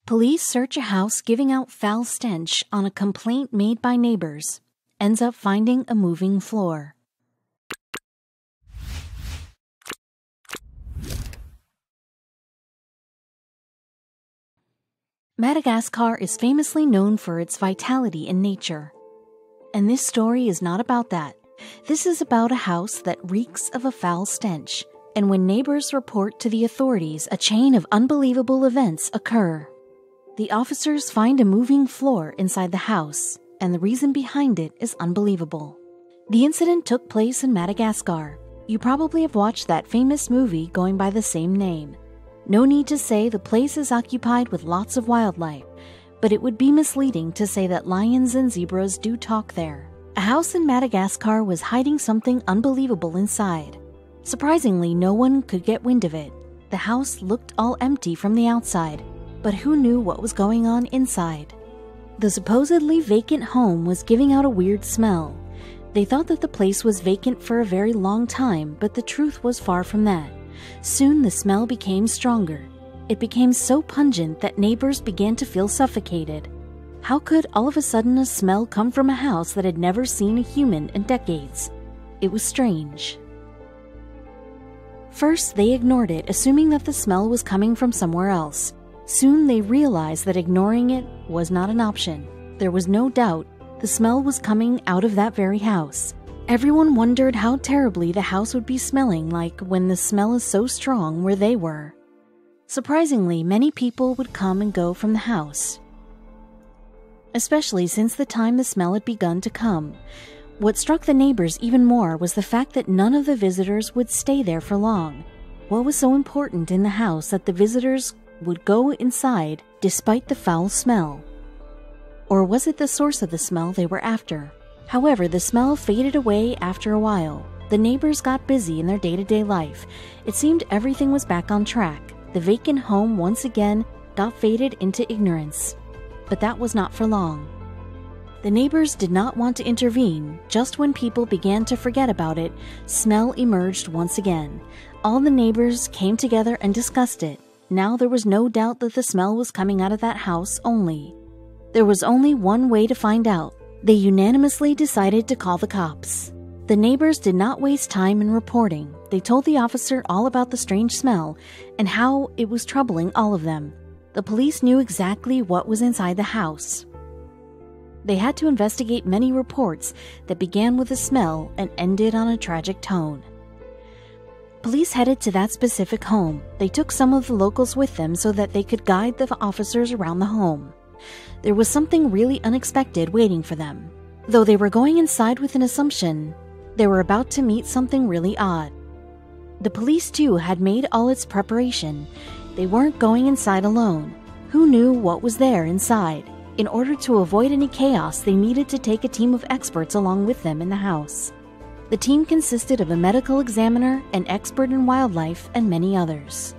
Police search a house giving out foul stench on a complaint made by neighbors. Ends up finding a moving floor. Madagascar is famously known for its vitality in nature. And this story is not about that. This is about a house that reeks of a foul stench, and when neighbors report to the authorities, a chain of unbelievable events occur. The officers find a moving floor inside the house, and the reason behind it is unbelievable. The incident took place in Madagascar. You probably have watched that famous movie going by the same name. No need to say the place is occupied with lots of wildlife, but it would be misleading to say that lions and zebras do talk there. A house in Madagascar was hiding something unbelievable inside. Surprisingly, no one could get wind of it. The house looked all empty from the outside, but who knew what was going on inside? The supposedly vacant home was giving out a weird smell. They thought that the place was vacant for a very long time, but the truth was far from that. Soon the smell became stronger. It became so pungent that neighbors began to feel suffocated. How could all of a sudden a smell come from a house that had never seen a human in decades? It was strange. First, they ignored it, assuming that the smell was coming from somewhere else. Soon they realized that ignoring it was not an option. There was no doubt the smell was coming out of that very house. Everyone wondered how terribly the house would be smelling like when the smell is so strong where they were. Surprisingly, many people would come and go from the house, especially since the time the smell had begun to come. What struck the neighbors even more was the fact that none of the visitors would stay there for long. What was so important in the house that the visitors would go inside despite the foul smell? Or was it the source of the smell they were after? However, the smell faded away after a while. The neighbors got busy in their day-to-day life. It seemed everything was back on track. The vacant home once again got faded into ignorance. But that was not for long. The neighbors did not want to intervene. Just when people began to forget about it, smell emerged once again. All the neighbors came together and discussed it. Now there was no doubt that the smell was coming out of that house only. There was only one way to find out. They unanimously decided to call the cops. The neighbors did not waste time in reporting. They told the officer all about the strange smell and how it was troubling all of them. The police knew exactly what was inside the house. They had to investigate many reports that began with a smell and ended on a tragic tone. Police headed to that specific home. They took some of the locals with them so that they could guide the officers around the home. There was something really unexpected waiting for them. Though they were going inside with an assumption, they were about to meet something really odd. The police too had made all its preparation. They weren't going inside alone. Who knew what was there inside? In order to avoid any chaos, they needed to take a team of experts along with them in the house. The team consisted of a medical examiner, an expert in wildlife, and many others.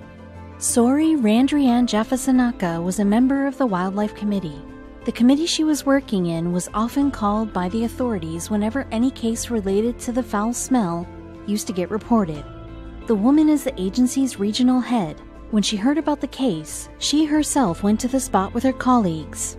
Sori Randrian Jafasanaka was a member of the Wildlife Committee. The committee she was working in was often called by the authorities whenever any case related to the foul smell used to get reported. The woman is the agency's regional head. When she heard about the case, she herself went to the spot with her colleagues.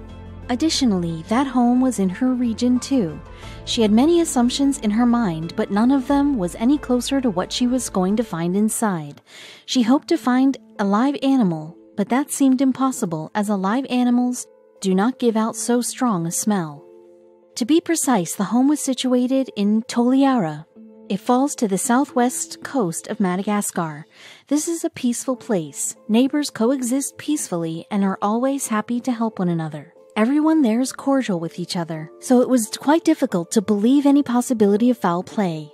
Additionally, that home was in her region too. She had many assumptions in her mind, but none of them was any closer to what she was going to find inside. She hoped to find a live animal, but that seemed impossible as alive animals do not give out so strong a smell. To be precise, the home was situated in Toliara. It falls to the southwest coast of Madagascar. This is a peaceful place. Neighbors coexist peacefully and are always happy to help one another. Everyone there is cordial with each other, so it was quite difficult to believe any possibility of foul play.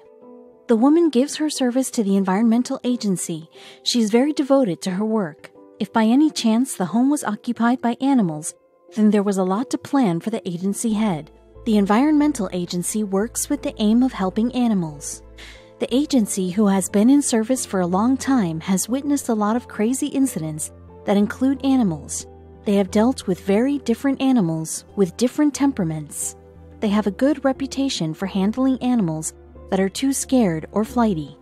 The woman gives her service to the environmental agency. She is very devoted to her work. If by any chance the home was occupied by animals, then there was a lot to plan for the agency head. The environmental agency works with the aim of helping animals. The agency, who has been in service for a long time, has witnessed a lot of crazy incidents that include animals. They have dealt with very different animals with different temperaments. They have a good reputation for handling animals that are too scared or flighty.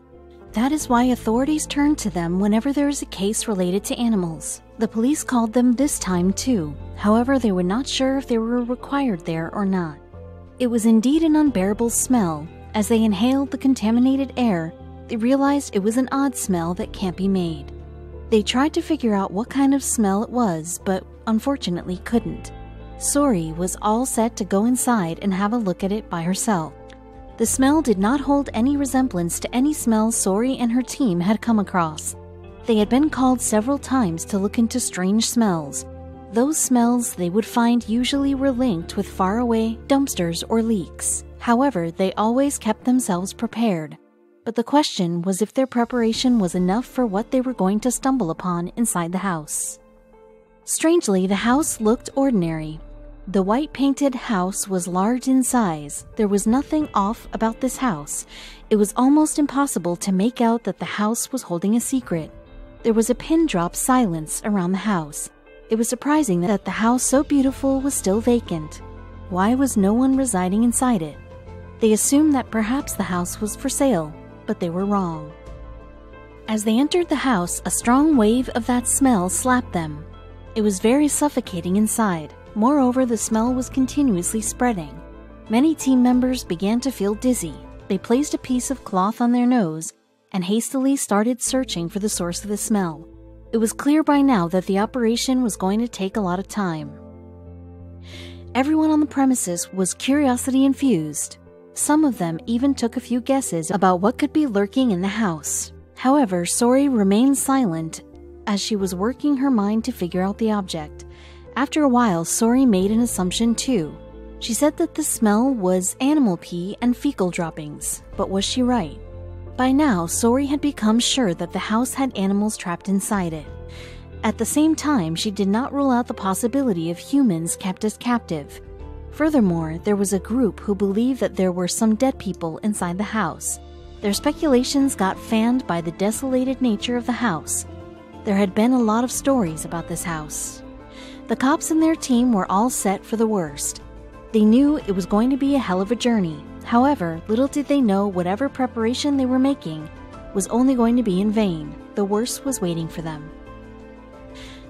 That is why authorities turn to them whenever there is a case related to animals. The police called them this time too. However, they were not sure if they were required there or not. It was indeed an unbearable smell. As they inhaled the contaminated air, they realized it was an odd smell that can't be made. They tried to figure out what kind of smell it was, but unfortunately couldn't. Sori was all set to go inside and have a look at it by herself. The smell did not hold any resemblance to any smell Sori and her team had come across. They had been called several times to look into strange smells. Those smells they would find usually were linked with faraway dumpsters or leaks. However, they always kept themselves prepared. But the question was if their preparation was enough for what they were going to stumble upon inside the house. Strangely, the house looked ordinary. The white-painted house was large in size. There was nothing off about this house. It was almost impossible to make out that the house was holding a secret. There was a pin-drop silence around the house. It was surprising that the house so beautiful was still vacant. Why was no one residing inside it? They assumed that perhaps the house was for sale, but they were wrong. As they entered the house, a strong wave of that smell slapped them. It was very suffocating inside. Moreover, the smell was continuously spreading. Many team members began to feel dizzy. They placed a piece of cloth on their nose and hastily started searching for the source of the smell. It was clear by now that the operation was going to take a lot of time. Everyone on the premises was curiosity infused. Some of them even took a few guesses about what could be lurking in the house. However, Sori remained silent as she was working her mind to figure out the object. After a while, Sori made an assumption too. She said that the smell was animal pee and fecal droppings, but was she right? By now, Sori had become sure that the house had animals trapped inside it. At the same time, she did not rule out the possibility of humans kept as captive. Furthermore, there was a group who believed that there were some dead people inside the house. Their speculations got fanned by the desolated nature of the house. There had been a lot of stories about this house. The cops and their team were all set for the worst. They knew it was going to be a hell of a journey. However, little did they know whatever preparation they were making was only going to be in vain. The worst was waiting for them.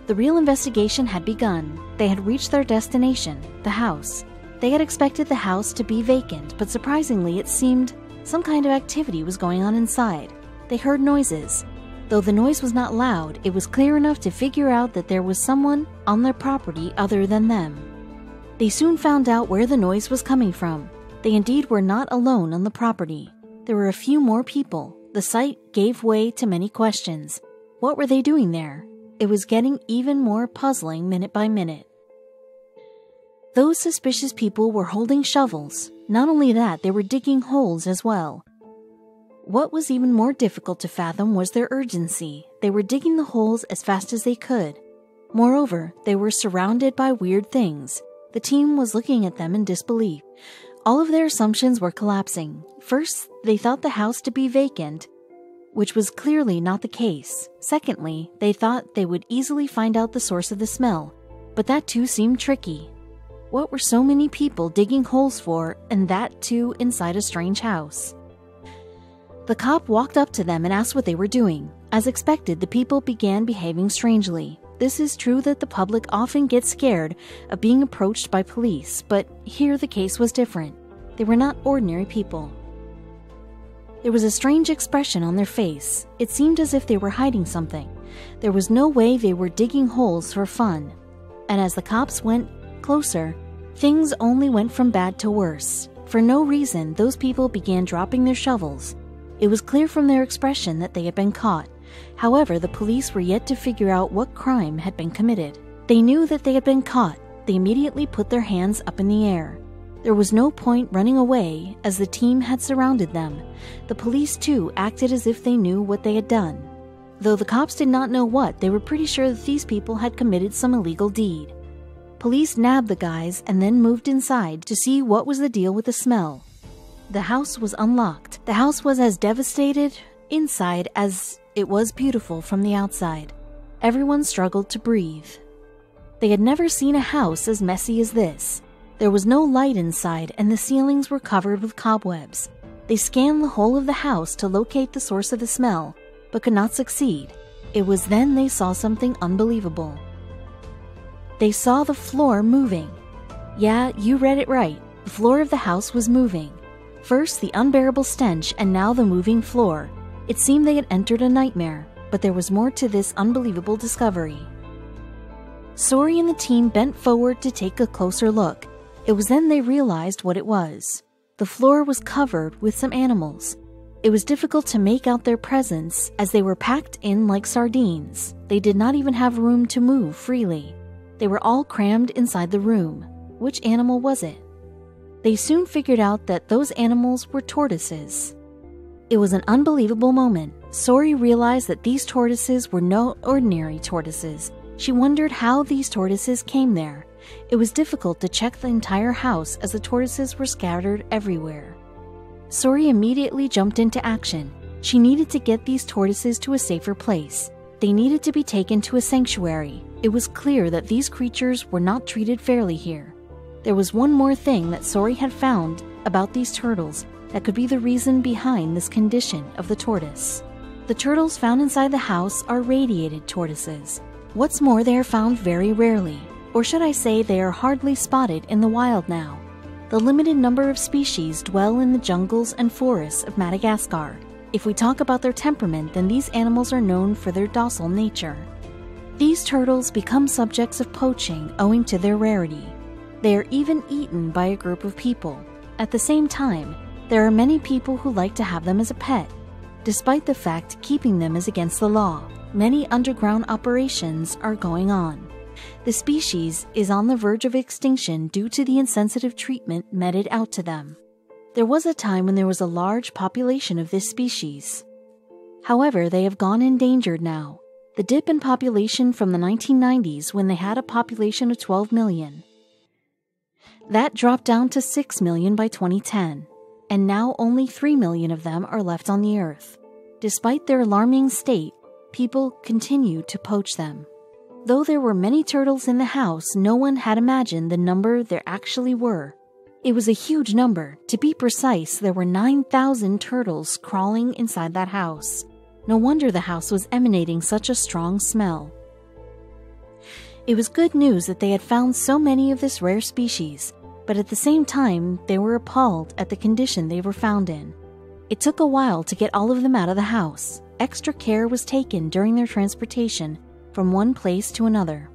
The real investigation had begun. They had reached their destination, the house. They had expected the house to be vacant, but surprisingly it seemed some kind of activity was going on inside. They heard noises. Though the noise was not loud, it was clear enough to figure out that there was someone on their property other than them. They soon found out where the noise was coming from. They indeed were not alone on the property. There were a few more people. The sight gave way to many questions. What were they doing there? It was getting even more puzzling minute by minute. Those suspicious people were holding shovels. Not only that, they were digging holes as well. What was even more difficult to fathom was their urgency. They were digging the holes as fast as they could. Moreover, they were surrounded by weird things. The team was looking at them in disbelief. All of their assumptions were collapsing. First, they thought the house to be vacant, which was clearly not the case. Secondly, they thought they would easily find out the source of the smell, but that too seemed tricky. What were so many people digging holes for, and that too inside a strange house? The cop walked up to them and asked what they were doing. As expected, the people began behaving strangely. This is true that the public often gets scared of being approached by police, but here the case was different. They were not ordinary people. There was a strange expression on their face. It seemed as if they were hiding something. There was no way they were digging holes for fun. And as the cops went closer, things only went from bad to worse. For no reason, those people began dropping their shovels. It was clear from their expression that they had been caught. However, the police were yet to figure out what crime had been committed. They knew that they had been caught. They immediately put their hands up in the air. There was no point running away, as the team had surrounded them. The police, too, acted as if they knew what they had done. Though the cops did not know what, they were pretty sure that these people had committed some illegal deed. Police nabbed the guys and then moved inside to see what was the deal with the smell. The house was unlocked. The house was as devastated inside as it was beautiful from the outside. Everyone struggled to breathe. They had never seen a house as messy as this. There was no light inside, and the ceilings were covered with cobwebs. They scanned the whole of the house to locate the source of the smell, but could not succeed. It was then they saw something unbelievable. They saw the floor moving. Yeah, you read it right. The floor of the house was moving. First the unbearable stench, and now the moving floor. It seemed they had entered a nightmare, but there was more to this unbelievable discovery. Sori and the team bent forward to take a closer look. It was then they realized what it was. The floor was covered with some animals. It was difficult to make out their presence as they were packed in like sardines. They did not even have room to move freely. They were all crammed inside the room. Which animal was it? They soon figured out that those animals were tortoises. It was an unbelievable moment. Sori realized that these tortoises were no ordinary tortoises. She wondered how these tortoises came there. It was difficult to check the entire house as the tortoises were scattered everywhere. Sori immediately jumped into action. She needed to get these tortoises to a safer place. They needed to be taken to a sanctuary. It was clear that these creatures were not treated fairly here. There was one more thing that Sori had found about these turtles that could be the reason behind this condition of the tortoise. The turtles found inside the house are radiated tortoises. What's more, they are found very rarely, or should I say they are hardly spotted in the wild now. The limited number of species dwell in the jungles and forests of Madagascar. If we talk about their temperament, then these animals are known for their docile nature. These turtles become subjects of poaching owing to their rarity. They are even eaten by a group of people. At the same time, there are many people who like to have them as a pet. Despite the fact keeping them is against the law, many underground operations are going on. The species is on the verge of extinction due to the insensitive treatment meted out to them. There was a time when there was a large population of this species. However, they have gone endangered now. The dip in population from the 1990s, when they had a population of 12 million. That dropped down to 6 million by 2010, and now only 3 million of them are left on the earth. Despite their alarming state, people continue to poach them. Though there were many turtles in the house, no one had imagined the number there actually were. It was a huge number. To be precise, there were 9,000 turtles crawling inside that house. No wonder the house was emanating such a strong smell. It was good news that they had found so many of this rare species, but at the same time, they were appalled at the condition they were found in. It took a while to get all of them out of the house. Extra care was taken during their transportation from one place to another.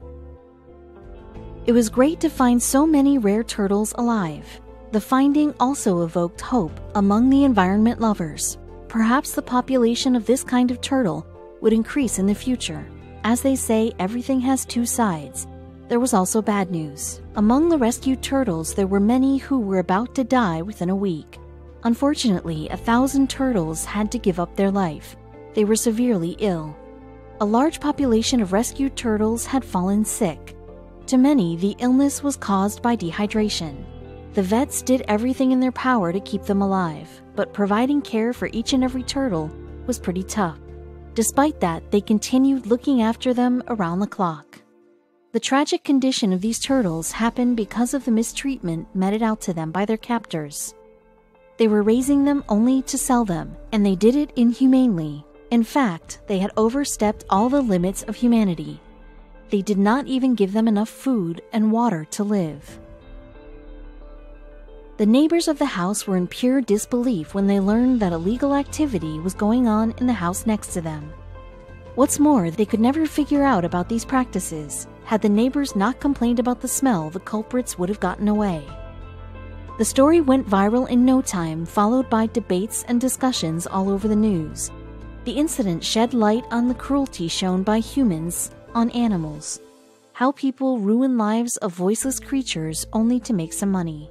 It was great to find so many rare turtles alive. The finding also evoked hope among the environment lovers. Perhaps the population of this kind of turtle would increase in the future. As they say, everything has two sides. There was also bad news. Among the rescued turtles, there were many who were about to die within a week. Unfortunately, 1,000 turtles had to give up their life. They were severely ill. A large population of rescued turtles had fallen sick. To many, the illness was caused by dehydration. The vets did everything in their power to keep them alive, but providing care for each and every turtle was pretty tough. Despite that, they continued looking after them around the clock. The tragic condition of these turtles happened because of the mistreatment meted out to them by their captors. They were raising them only to sell them, and they did it inhumanely. In fact, they had overstepped all the limits of humanity. They did not even give them enough food and water to live. The neighbors of the house were in pure disbelief when they learned that illegal activity was going on in the house next to them. What's more, they could never figure out about these practices. Had the neighbors not complained about the smell, the culprits would have gotten away. The story went viral in no time, followed by debates and discussions all over the news. The incident shed light on the cruelty shown by humans on animals, how people ruin lives of voiceless creatures only to make some money.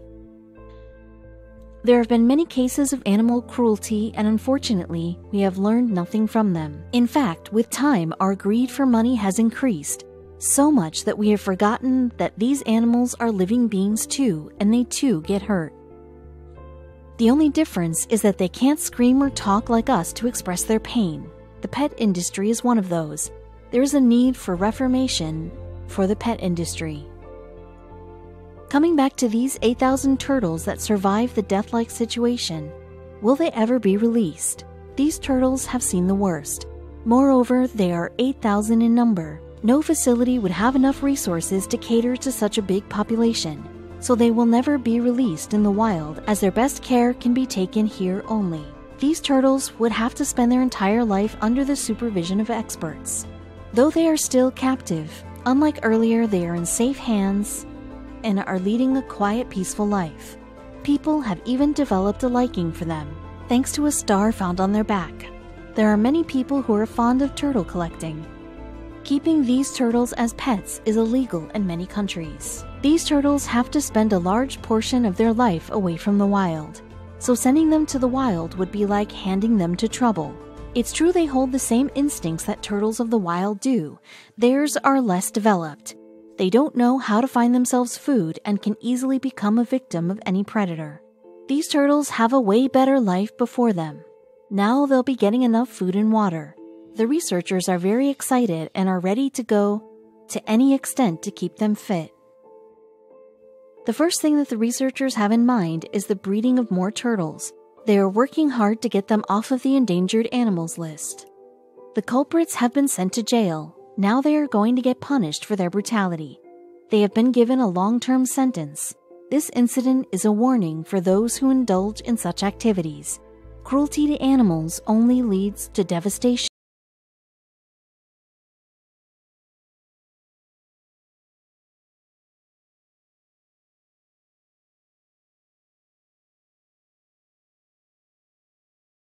There have been many cases of animal cruelty, and unfortunately, we have learned nothing from them. In fact, with time, our greed for money has increased, so much that we have forgotten that these animals are living beings too, and they too get hurt. The only difference is that they can't scream or talk like us to express their pain. The pet industry is one of those. There is a need for reformation for the pet industry. Coming back to these 8,000 turtles that survived the death-like situation, will they ever be released? These turtles have seen the worst. Moreover, they are 8,000 in number. No facility would have enough resources to cater to such a big population, so they will never be released in the wild, as their best care can be taken here only. These turtles would have to spend their entire life under the supervision of experts. Though they are still captive, unlike earlier, they are in safe hands and are leading a quiet, peaceful life. People have even developed a liking for them, thanks to a star found on their back. There are many people who are fond of turtle collecting. Keeping these turtles as pets is illegal in many countries. These turtles have to spend a large portion of their life away from the wild, so sending them to the wild would be like handing them to trouble. It's true they hold the same instincts that turtles of the wild do. Theirs are less developed. They don't know how to find themselves food and can easily become a victim of any predator. These turtles have a way better life before them. Now they'll be getting enough food and water. The researchers are very excited and are ready to go to any extent to keep them fit. The first thing that the researchers have in mind is the breeding of more turtles. They are working hard to get them off of the endangered animals list. The culprits have been sent to jail. Now they are going to get punished for their brutality. They have been given a long-term sentence. This incident is a warning for those who indulge in such activities. Cruelty to animals only leads to devastation.